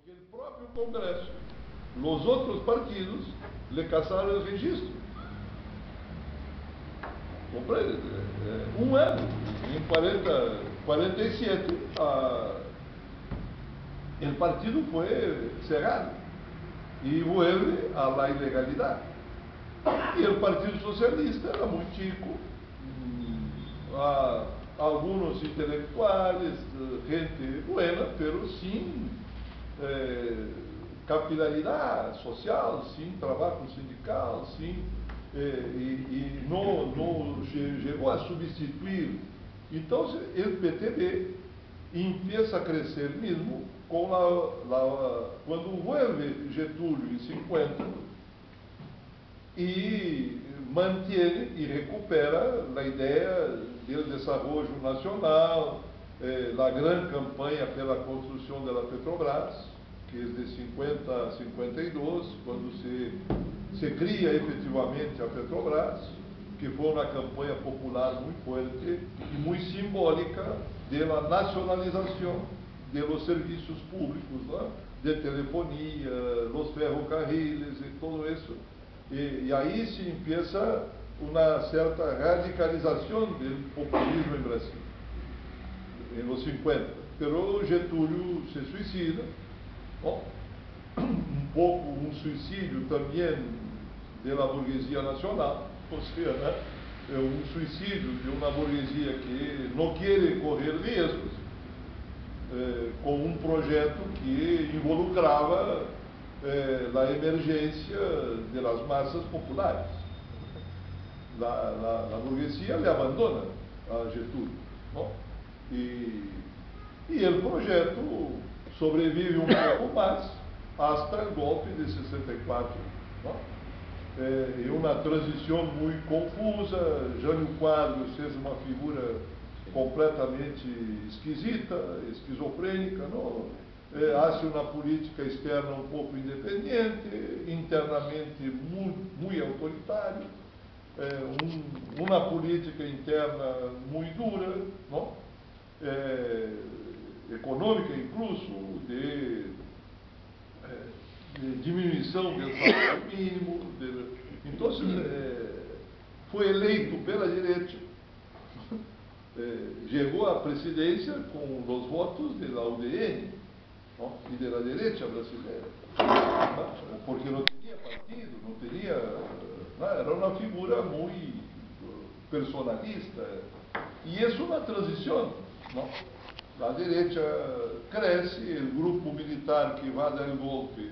porque el propio Congreso, los otros partidos, le casaron el registro. Comprende? Un ano, em 47, el partido fue cerrado y vuelve a la ilegalidad. Y el Partido Socialista era muy chico, algunos intelectuales, gente buena, pero sin capilaridad social, sin trabajo sindical, no llegó a substituir. Entonces el PTB empieza a crecer mismo con cuando vuelve Getúlio en 50 y mantiene y recupera la idea del desarrollo nacional, la gran campaña pela construcción de la Petrobras, que es de 50 a 52, cuando se cria efetivamente a Petrobras, que foi uma campanha popular muito forte e muito simbólica da nacionalização de los serviços públicos, ¿no? De telefonia, los ferrocarriles e tudo isso. E aí se empieza uma certa radicalização do populismo em Brasil, em los 50. Pero Getúlio se suicida, ¿no? Pouco suicídio também da burguesia nacional, ou seja, né? Suicídio de uma burguesia que não quer correr riscos, com projeto que involucrava a emergência das massas populares. A burguesia lhe abandona a Getúlio, ¿no? E o projeto sobrevive pouco mais hasta o golpe de 64, ¿no? E uma transição muito confusa. Jânio Quadros fez uma figura completamente esquisita, esquizofrênica, não? Hace uma política externa pouco independente, internamente muito autoritário, uma política interna muito dura, não? Econômica incluso, de diminuição do salário mínimo. Então, foi eleito pela direita, chegou à presidência com os votos da UDN, ¿no? E da direita brasileira, ¿no? Porque não tinha partido, não tinha, ¿no? Era uma figura muito personalista, e isso é uma transição, ¿no? A direita cresce, o grupo militar que vai dar o golpe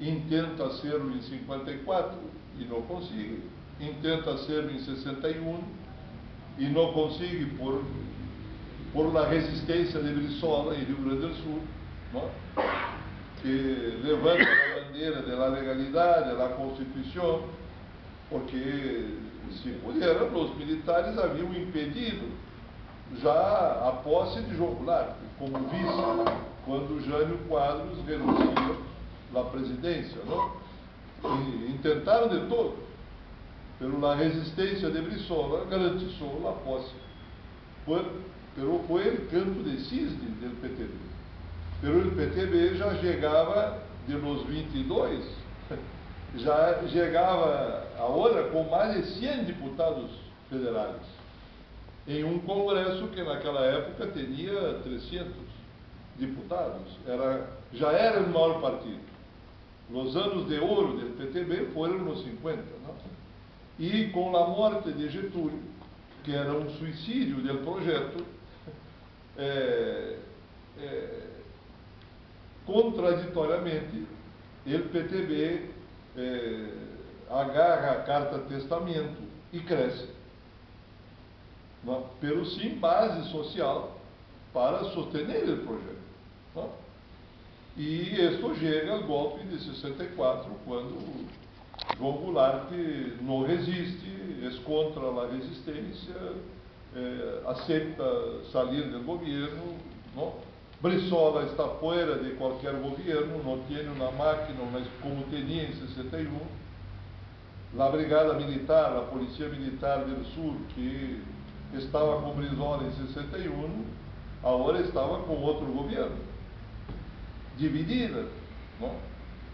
intenta ser-lo em 54 e não consegue, intenta ser-lo em 61 e não consegue por uma resistência de Brizola em Rio Grande do Sul, ¿no? Que levanta a bandeira da legalidade, da Constituição, porque se puderam, os militares haviam impedido já a posse de João Goulart como vice, quando Jânio Quadros renuncia à presidência, não? E tentaram de todo, pela resistência de Brizola, garantizou a posse. Pero foi o canto de cisne do PTB. Pero o PTB já chegava de los 22, já chegava agora com mais de 100 deputados federais, em congresso que naquela época tinha 300 deputados, já era o maior partido. Os anos de ouro do PTB foram nos 50, não? E com a morte de Getúlio, que era suicídio do projeto, contraditoriamente, o PTB agarra a carta testamento e cresce, não? Pero sim base social para sostener o projeto, não? E isso chega ao golpe de 64, quando João Goulart não resiste, é contra a resistência, aceita sair do governo, não? Brizola está fora de qualquer governo, não tem uma máquina como tinha em 61. A Brigada Militar, a Polícia Militar do Sul, que estava com Brizola em 61, agora estava com outro governo. dividida, ¿no?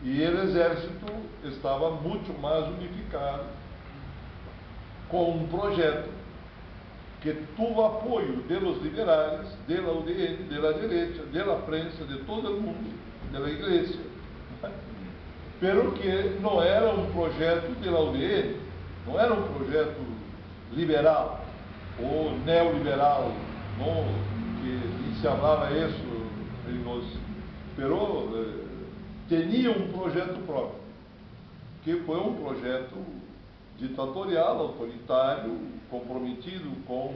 Y el ejército estaba mucho más unificado, con un proyecto que tuvo apoyo de los liberales, de la UDN, de la derecha, de la prensa, de todo el mundo, de la iglesia, pero que no era un proyecto de la UDN, no era un proyecto liberal o neoliberal, ¿no? Que ni se hablaba eso en los... pero tenía un proyecto propio, que foi um projeto ditatorial, autoritário, comprometido com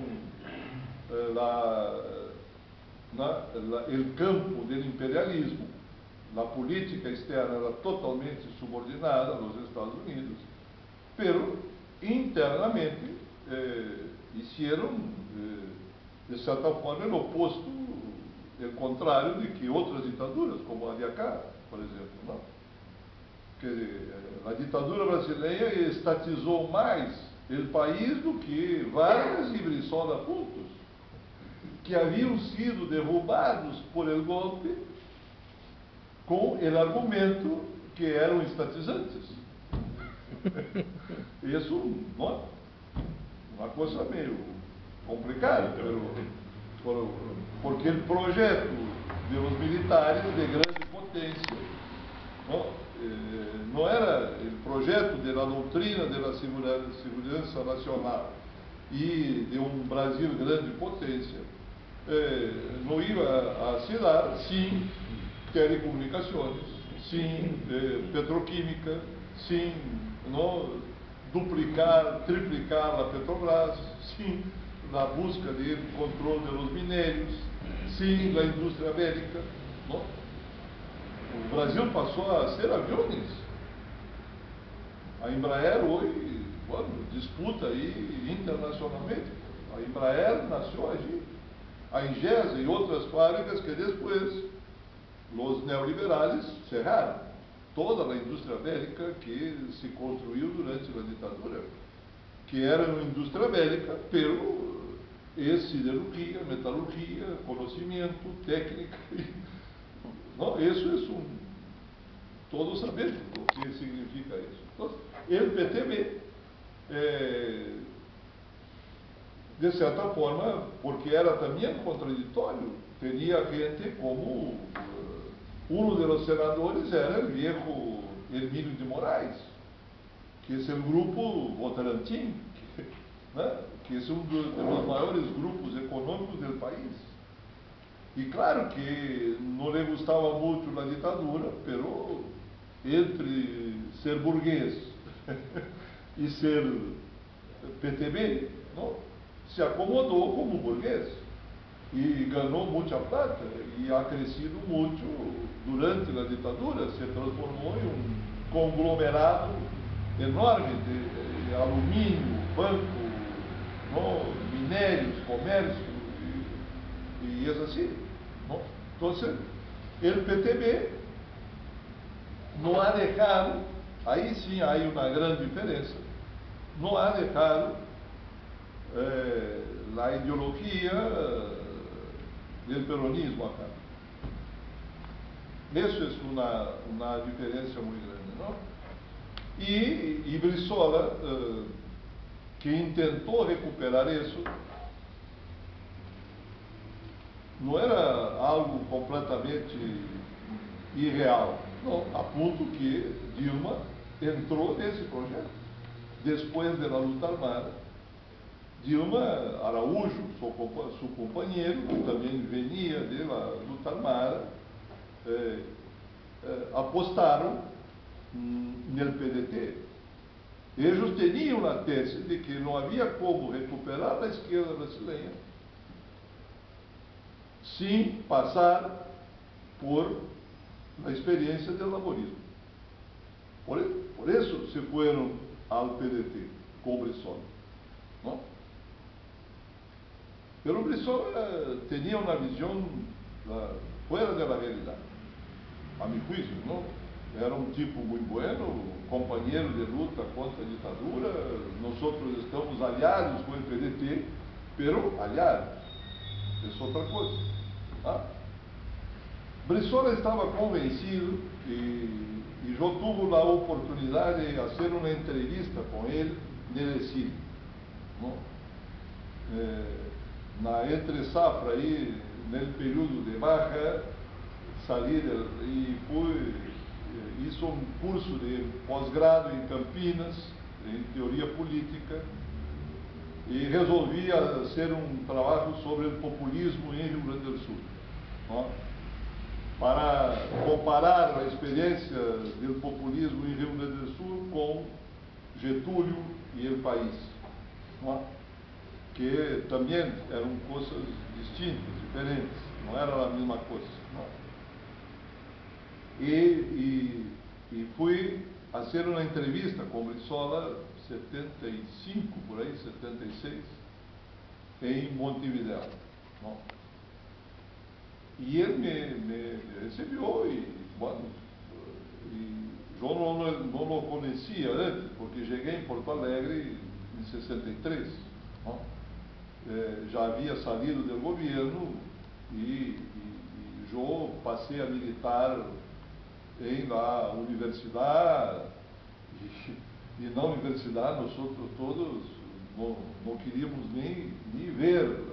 o campo do imperialismo. A política externa era totalmente subordinada aos Estados Unidos, pero internamente hicieron, de certa forma, o oposto, o contrário de que outras ditaduras, como a de acá, por exemplo, não? Que a ditadura brasileira estatizou mais o país do que Vargas e Brizola juntos, que haviam sido derrubados por el golpe com o argumento que eram estatizantes. Isso, não, uma coisa meio complicada, porque o projeto dos militares de grande potência, não era o projeto da doutrina da segurança nacional e de um Brasil grande potência, não ia a se dar sem telecomunicações, sem petroquímica, sem duplicar, triplicar a Petrobras, sem a busca de controle dos minérios, sem a indústria bélica, não? O Brasil passou a ser aviões. A Embraer hoje, disputa aí internacionalmente. A Embraer nasceu allí. A Ingesa e outras fábricas que depois os neoliberales cerraram. Toda a indústria bélica que se construiu durante a ditadura, que era uma indústria bélica, pero siderurgia, metalurgia, conhecimento, técnica. Não, isso é todos sabemos o que significa isso. Então, o PTB, de certa forma, porque era também contraditório, tinha gente como um dos senadores era o viejo Hermínio de Moraes, que é o grupo Votorantim, que é um dos maiores grupos econômicos do país. E claro que não lhe gostava muito a ditadura, pero entre ser burguês e ser PTB, não, se acomodou como burguês e ganhou muita plata e ha crescido muito durante a ditadura, se transformou em um conglomerado enorme de alumínio, banco, não, minérios, comércio e é assim. ¿No? Entonces, el PTB no ha dejado, ahí sí hay una gran diferencia, no ha dejado la ideología del peronismo acá. Eso es una diferencia muy grande, ¿no? Y Brizola, que intentó recuperar eso, não era algo completamente irreal, não, a ponto que Dilma entrou nesse projeto. Depois da luta armada, Dilma Araújo, seu companheiro, que também venia da luta armada, apostaram no PDT. Eles tinham a tese de que não havia como recuperar a esquerda brasileira sem passar por a experiência do laborismo. Por isso se foram ao PDT com Brizola. Não? Pero Brizola tinha uma visão fora da realidade, a meu juízo, não? Era um tipo muito bueno, companheiro de luta contra a ditadura. Nós estamos aliados com o PDT, pero aliados. É outra coisa. Brizola estava convencido e eu tive a oportunidade de fazer uma entrevista com ele no exílio. Na entre safra aí, no período de baixa, saí e hice um curso de pós-grado em Campinas, em teoria política, e resolvi fazer um trabalho sobre o populismo em Rio Grande do Sul, para comparar a experiência do populismo em Rio Grande do Sul com Getúlio e o país, que também eram coisas distintas, diferentes, não era a mesma coisa. E fui a fazer uma entrevista com Brizola 75, por aí, 76, em Montevideo. E ele me recebeu eu não o conhecia antes, porque cheguei em Porto Alegre em 63. Já havia saído do governo e eu passei a militar em la universidade, e na universidade nós todos não queríamos nem ver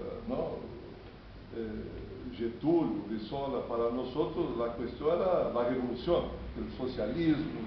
Getúlio, Brizola. Para nós a questão era a revolução, o socialismo,